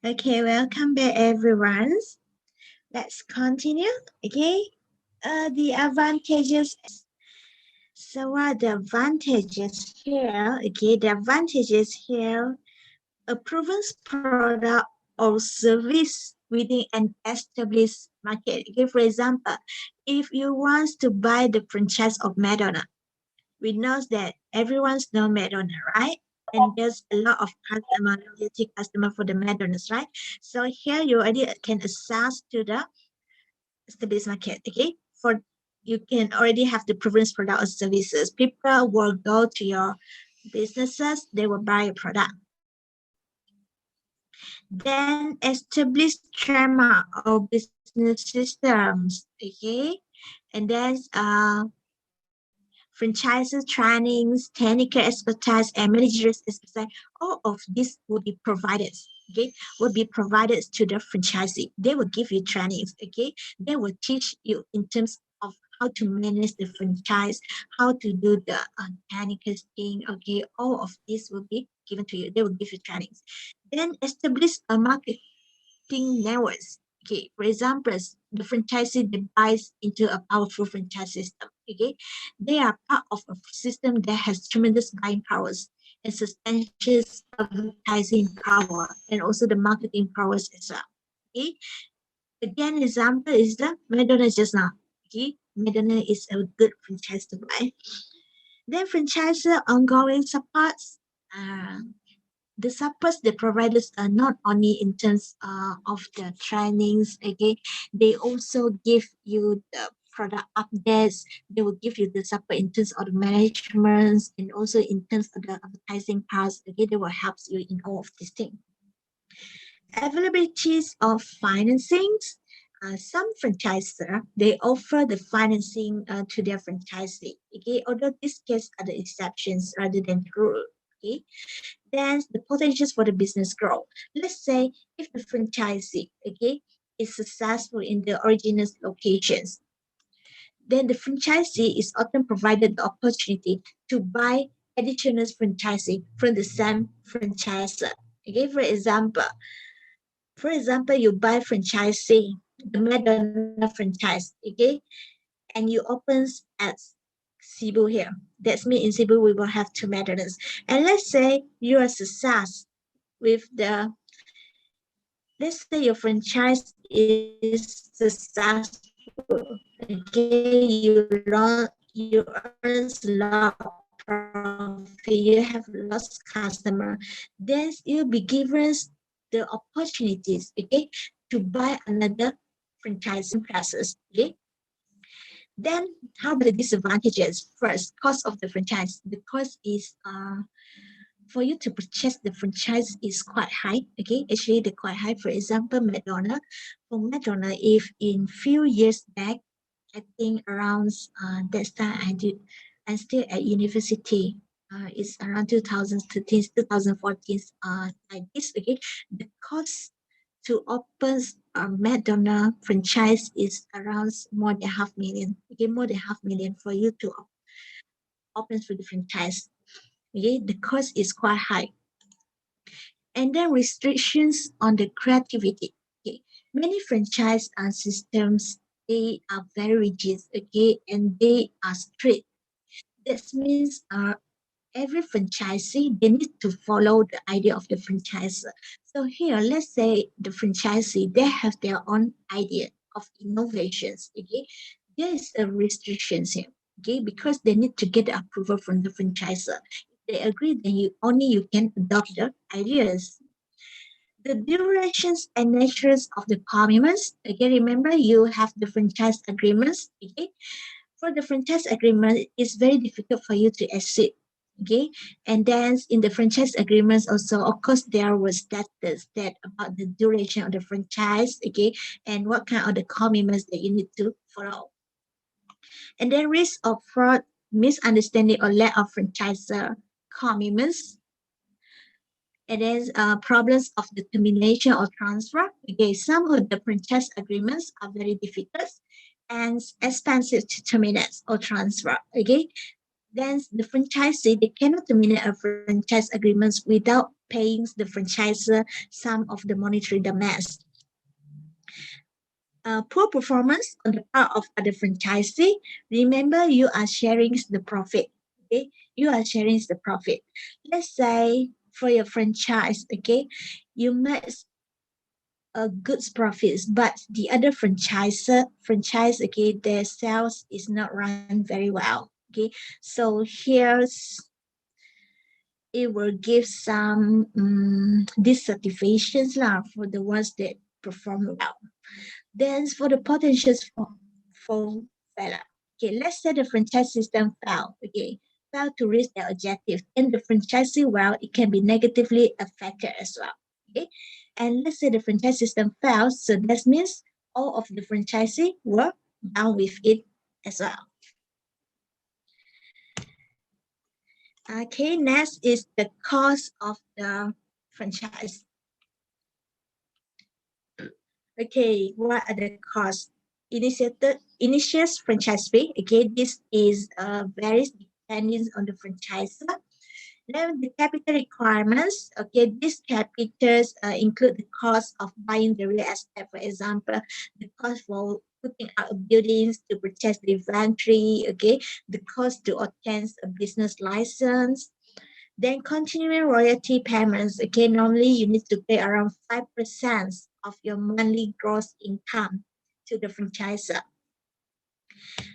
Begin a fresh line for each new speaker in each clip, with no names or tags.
Okay, welcome back everyone. Let's continue. Okay. The advantages. So what are the advantages here? Okay, the advantages here, a proven product or service within an established market. Okay, for example, if you want to buy the franchise of McDonald's, we know that everyone's know McDonald's, right? And there's a lot of customer, loyalty customer for the McDonald's, right? So here you already can access to the established market, okay? For you can already have the proven product or services. People will go to your businesses, they will buy a product. Then establish trademark or business systems, okay? And then franchises, trainings, technical expertise, and managerial expertise, all of this will be provided, okay, will be provided to the franchisee. They will give you trainings, okay. They will teach you in terms of how to manage the franchise, how to do the technical thing, okay. All of this will be given to you. They will give you trainings. Then establish a marketing networks. Okay, for example, the franchisee that buys into a powerful franchise system. Okay, they are part of a system that has tremendous buying powers and substantial advertising power and also the marketing powers as well. Okay, again, example is the McDonald's just now. Okay, McDonald's is a good franchise to buy. Then franchisor ongoing supports. The support the providers are not only in terms of the trainings, okay, they also give you the product updates. They will give you the support in terms of the management and also in terms of the advertising parts. Okay, they will help you in all of these things. Availabilities of financings. Some franchisor they offer the financing to their franchisee. Okay, although these cases are the exceptions rather than the rule. Okay, then the potentials for the business growth. Let's say if the franchisee, okay, is successful in the original locations, then the franchisee is often provided the opportunity to buy additional franchisee from the same franchisor. Okay, for example, you buy franchisee, the Madonna franchise, okay, and you opens at Cebu here. That's mean in Cebu we will have two Madonnas. And let's say you are success with the, let's say your franchise is successful, okay, you earn a lot of profit, you have lost customer, then you'll be given the opportunities, okay, to buy another franchise in same process, okay. Then how about the disadvantages? First, cost of the franchise. The cost is for you to purchase the franchise is quite high. Okay, actually they're quite high. For example, McDonald's. For McDonald's, if in few years back, I think around that time I'm still at university. It's around 2013, 2014, like this. Okay, the cost to open a McDonald's franchise is around more than 500,000. Okay, more than 500,000 for you to open for the franchise. Okay, the cost is quite high. And then restrictions on the creativity. Okay, many franchise systems they are very rigid. Okay, and they are strict. That means every franchisee they need to follow the idea of the franchisor. So here, let's say the franchisee they have their own idea of innovations. Okay, there is a restrictions here. Okay, because they need to get the approval from the franchisor. If they agree, then you can adopt the ideas. The durations and natures of the commitments. Again, remember you have the franchise agreements. Okay, for the franchise agreement, it's very difficult for you to exceed. Okay, and then in the franchise agreements also, of course, there was status that about the duration of the franchise. Okay, and what kind of the commitments that you need to follow. And then risk of fraud, misunderstanding, or lack of franchisor commitments, it is problems of the termination or transfer. Okay, some of the franchise agreements are very difficult and expensive to terminate or transfer. Okay, then the franchisee they cannot terminate a franchise agreements without paying the franchisor some of the monetary demands. Poor performance on the part of other franchisee, remember you are sharing the profit. Okay, you are sharing the profit. Let's say for your franchise, okay, you make a good profits, but the other franchise, okay, their sales is not run very well. Okay, so here's it will give some dissatisfactions lah for the ones that perform well. Then for the potentials for failure. Okay, let's say the franchise system fail. Okay, fail to reach their objective, and the franchisee, well, it can be negatively affected as well. Okay, and let's say the franchise system fails, so that means all of the franchisee were down with it as well. Okay, next is the cost of the franchise. Okay, what are the costs? Initial franchise fee. Okay, this is varies depending on the franchisor. Then the capital requirements. Okay, these capitals include the cost of buying the real estate, for example, the cost for putting out buildings to purchase the inventory. Okay, the cost to obtain a business license. Then continuing royalty payments. Okay, normally you need to pay around 5% of your monthly gross income to the franchisor.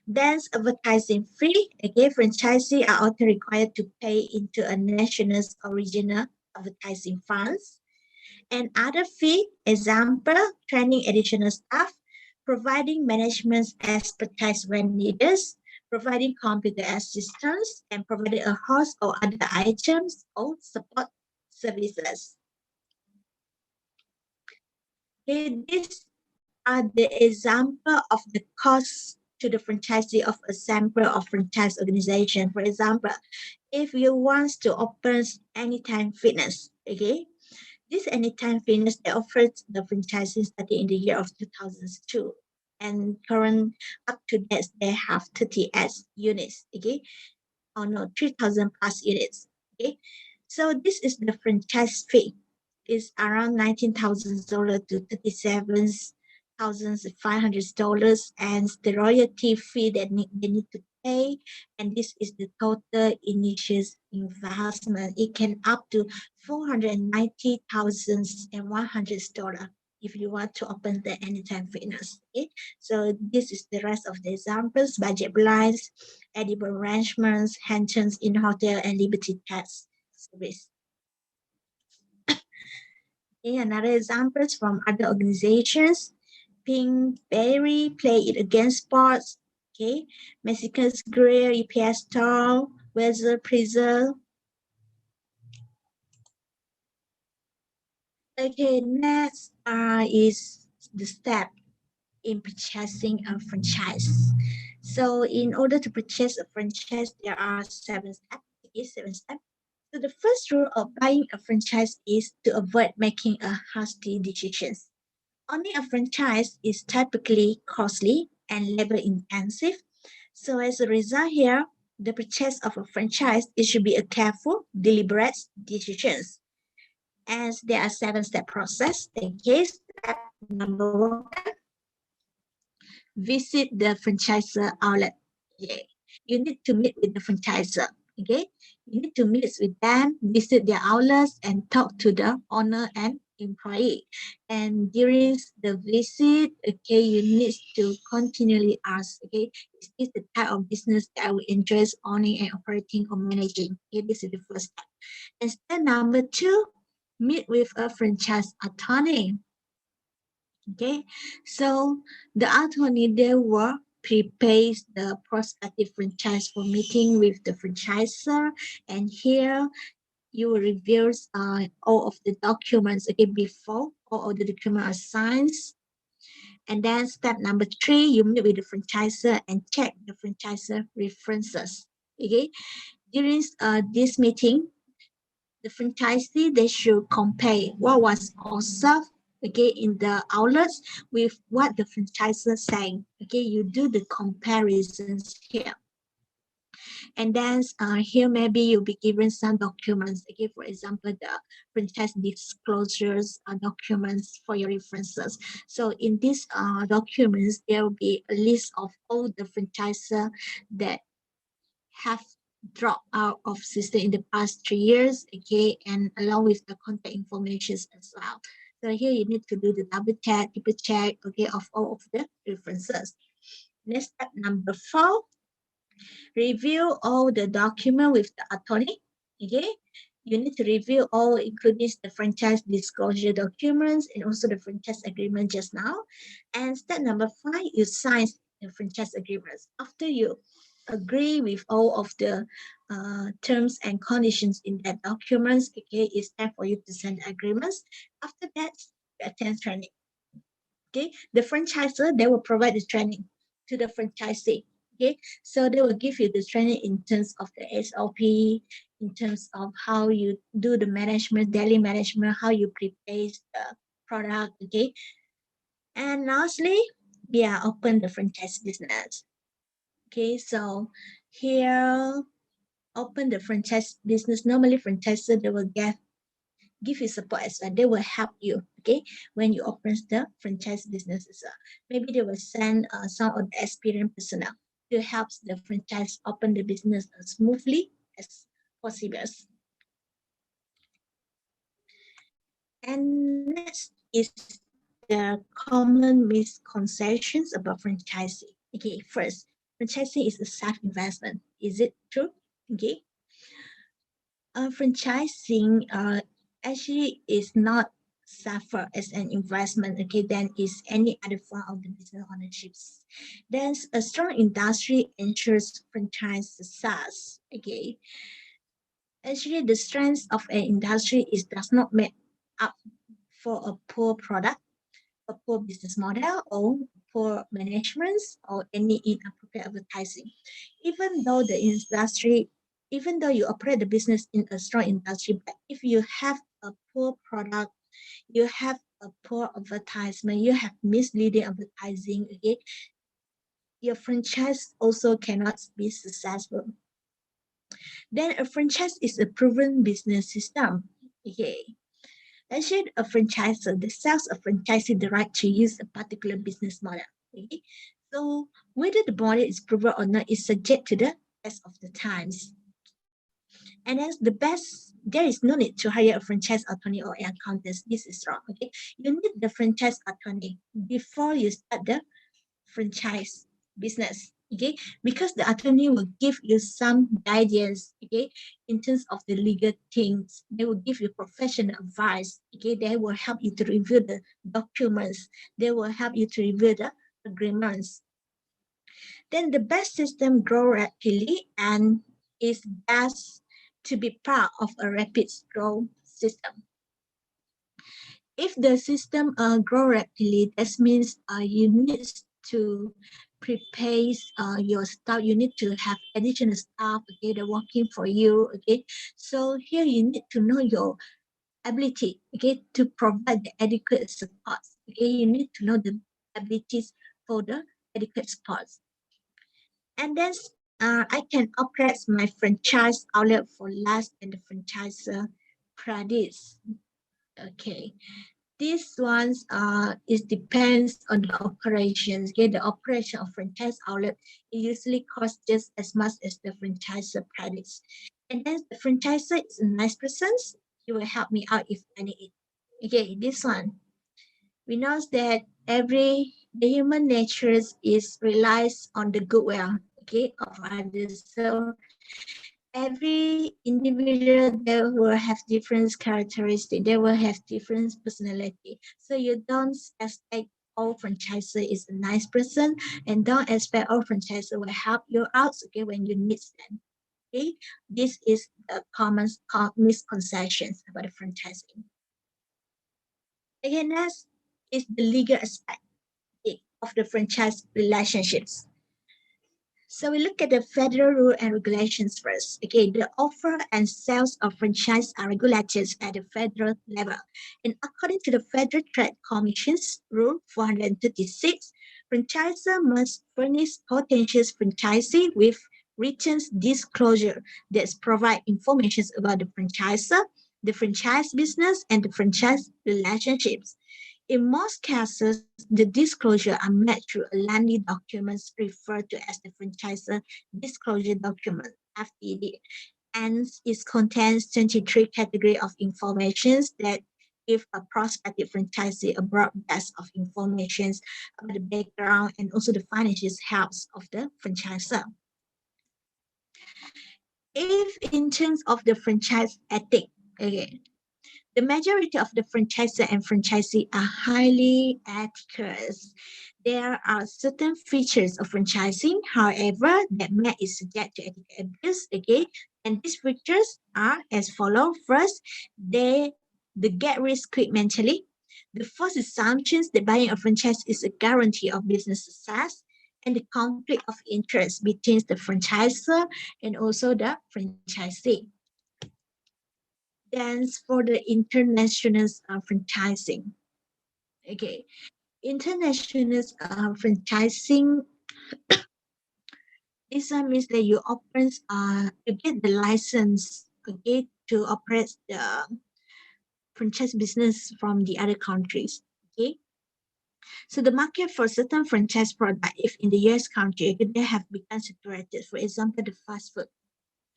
Then advertising fee. Again, franchisees are also required to pay into a national's original advertising funds. And other fee, example, training additional staff, providing management expertise when needed, providing computer assistance, and providing a host or other items or support services. Okay, these are the example of the cost to the franchisee of a sample of franchise organization. For example, if you want to open Anytime Fitness, okay, this Anytime Fitness they offered the franchising starting in the year of 2002, and current up to date they have 38 units. Okay, oh no, 3,000 plus units. Okay, so this is the franchise fee. It's around $19,000 to $37,500, and the royalty fee that they need to pay. And this is the total initial investment. It can up to $490,100 if you want to open the Anytime Fitness. Okay? So this is the rest of the examples: budget blinds, edible arrangements, hands in hotel, and liberty tax service. Okay, another examples from other organizations: Pinkberry, Play It Again Sports, okay, Mexican's Grill, EPS Stall, Weather Preserve. Okay, next is the step in purchasing a franchise. So in order to purchase a franchise, there are 7 steps. Okay, 7 steps. So the first rule of buying a franchise is to avoid making a hasty decisions. Owning a franchise is typically costly and labor intensive. So as a result here, the purchase of a franchise, it should be a careful, deliberate decisions. As there are 7-step process. Okay, step number 1, visit the franchisor outlet. Okay. You need to meet with the franchisor. Okay, you need to meet with them, visit their outlets, and talk to the owner and employee. And during the visit, okay, you need to continually ask, okay, is this the type of business that I will enjoy owning and operating or managing? Okay, this is the first step. And step number 2, meet with a franchise attorney. Okay, so the attorney they will prepare the prospective franchise for meeting with the franchisor, and here you will review all of the documents, okay, before all of the documents are signed. And then step number 3, you meet with the franchisor and check the franchisor references. Okay, during this meeting, the franchisee they should compare what was observed, okay, in the outlets with what the franchisor saying. Okay, you do the comparisons here. And then here maybe you'll be given some documents. Okay, for example, the franchise disclosures documents for your references. So in these documents, there will be a list of all the franchises that have dropped out of system in the past 3 years, okay, and along with the contact information as well. So here you need to do the double check, triple check, okay, of all of the references. Next step number 4, review all the document with the attorney, okay. You need to review all, including the franchise disclosure documents and also the franchise agreement just now. And step number 5, you sign the franchise agreements. After you agree with all of the terms and conditions in that documents, okay, it's time for you to send agreements. After that, you attend training. Okay, the franchisor, they will provide the training to the franchisee. Okay, so they will give you the training in terms of the SOP, in terms of how you do the management, daily management, how you prepare the product. Okay, and lastly, yeah, open the franchise business. Okay, so here, open the franchise business. Normally, franchisor, they will give you support as well. They will help you, okay, when you open the franchise business as well. Maybe they will send some of the experienced personnel to help the franchise open the business as smoothly as possible. And next is the common misconceptions about franchising. Okay, first, franchising is a self-investment. Is it true? Okay, franchising actually is not suffer as an investment, okay, than is any other form of the business ownerships. Then a strong industry ensures franchise success. Okay, actually the strength of an industry is does not make up for a poor product, a poor business model, or poor management, or any inappropriate advertising. Even though the industry, even though you operate the business in a strong industry, but if you have a poor product, you have a poor advertisement, you have misleading advertising, okay, your franchise also cannot be successful. Then a franchise is a proven business system. Okay. Actually, a franchisor, the sales of franchising the right to use a particular business model. Okay? So whether the model is proven or not is subject to the test of the times. And as the best, there is no need to hire a franchise attorney or an accountant. This is wrong. Okay, you need the franchise attorney before you start the franchise business. Okay, because the attorney will give you some guidance, okay, in terms of the legal things. They will give you professional advice. Okay, they will help you to review the documents. They will help you to review the agreements. Then the best system grow rapidly and is best to be part of a rapid growth system. If the system grow rapidly, that means you need to prepare your staff. You need to have additional staff, okay, they're working for you, okay. So here you need to know your ability, okay, to provide the adequate support. Okay, you need to know the abilities for the adequate support. And then I can operate my franchise outlet for less than the franchisor price. Okay, these ones it depends on the operations. Okay, the operation of franchise outlet usually costs just as much as the franchisor price. And then the franchisor is a nice person. He will help me out if I need it. Okay, this one. We know that the human nature is relies on the goodwill, okay, of others. So every individual, they will have different characteristics, they will have different personality. So you don't expect all franchisor is a nice person, and don't expect all franchisor will help you out, okay, when you need them. Okay, this is a common misconceptions about the franchising. Again, next is the legal aspect of the franchise relationships. So we look at the federal rule and regulations first. Okay, the offer and sales of franchise are regulated at the federal level. And according to the Federal Trade Commission's Rule 436, franchisor must furnish potential franchisee with written disclosure that provide information about the franchisor, the franchise business, and the franchise relationships. In most cases, the disclosure are made through a lengthy documents referred to as the franchisor disclosure document (FDD), and it contains 23 categories of information that give a prospective franchisee a broad base of information about the background and also the financial health of the franchisor. If in terms of the franchise ethic, okay, the majority of the franchisor and franchisee are highly ethical. There are certain features of franchising, however, that may is subject to ethical abuse. Okay, and these features are as follows. First, they get rich quick mentally. The first assumption that buying a franchise is a guarantee of business success, and the conflict of interest between the franchisor and also the franchisee. Then for the international franchising. Okay, international franchising, this means that you get the license, okay, to operate the franchise business from the other countries. Okay, so the market for certain franchise product, if in the US country, they have become saturated. For example, the fast food.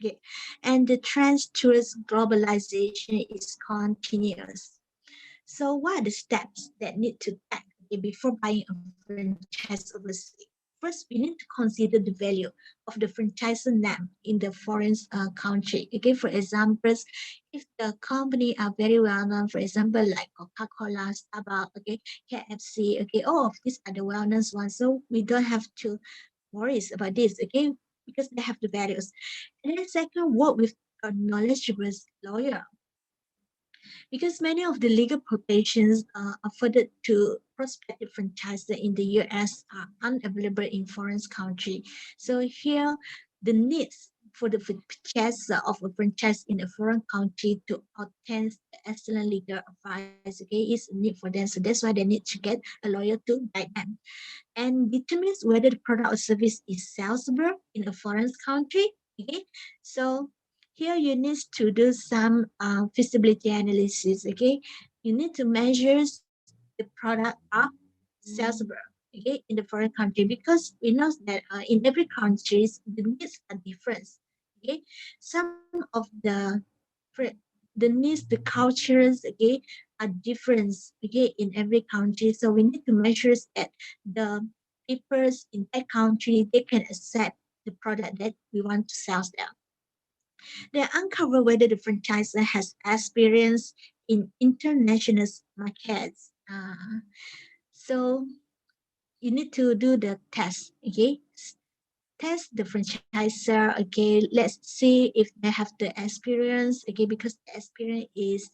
Okay, and the trend towards globalization is continuous. So what are the steps that need to take before buying a franchise overseas? First, we need to consider the value of the franchisor name in the foreign country. Okay, for example, if the company are very well known, for example, like Coca-Cola, Starbucks, okay, KFC, okay, all of these are the well-known ones. So we don't have to worry about this, okay, because they have the values. And then second, work with a knowledgeable lawyer because many of the legal protections afforded to prospective franchisors in the US are unavailable in foreign country. So here, the needs for the purchaser of a franchise in a foreign country to obtain excellent legal advice, okay, is a need for them. So that's why they need to get a lawyer to guide them and determines whether the product or service is sellable in a foreign country. Okay, so here you need to do some feasibility analysis. Okay, you need to measure the product are sellable. Okay, in the foreign country because we know that in every country the needs are different. Okay, some of the needs, the cultures, okay, are different, okay, in every country. So we need to measure that the people in that country, they can accept the product that we want to sell them. They uncover whether the franchisor has experience in international markets. So you need to do the test, okay? Test the franchisor, okay, let's see if they have the experience, okay, because the experience is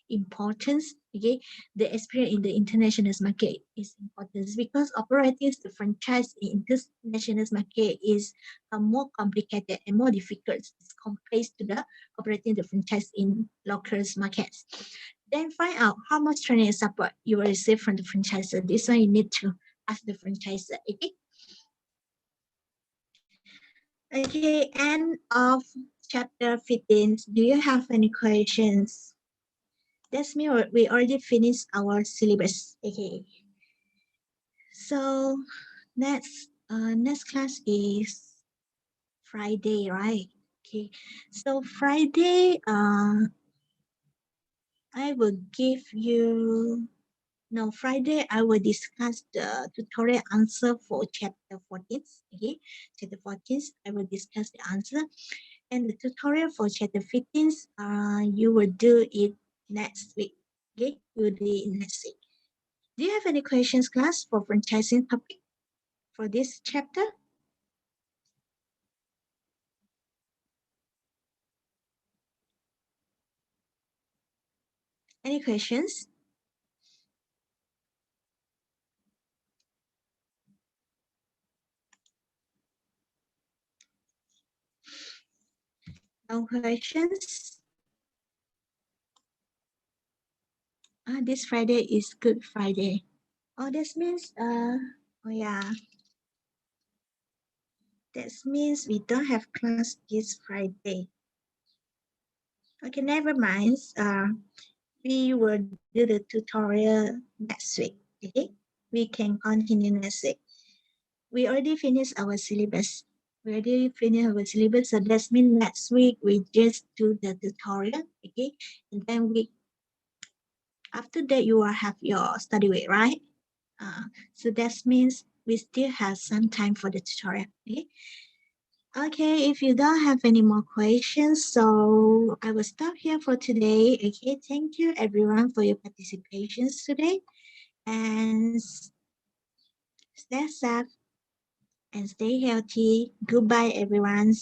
important, okay, the experience in the international market is important because operating the franchise in international market is more complicated and more difficult as compared to the operating the franchise in local markets. Then find out how much training and support you will receive from the franchisor. This one you need to ask the franchisor, okay. Okay, end of chapter 15. Do you have any questions? That's me. We already finished our syllabus. Okay. So next class is Friday, right? Okay. So Friday, I will give you. No, Friday I will discuss the tutorial answer for chapter 14. Okay, chapter 14. I will discuss the answer. And the tutorial for chapter 15, you will do it next week. Okay, you will do it next week. Do you have any questions, class, for franchising topic for this chapter? Any questions? No questions? This Friday is Good Friday. Oh, that means, oh yeah. That means we don't have class this Friday. Okay, never mind. We will do the tutorial next week. Okay, we can continue next week. We already finished our syllabus. So that means next week we just do the tutorial. Okay, and then after that you will have your study week, right? So that means we still have some time for the tutorial. Okay. Okay, if you don't have any more questions, so I will stop here for today. Okay, thank you everyone for your participations today, and stay safe and stay healthy. Goodbye, everyone.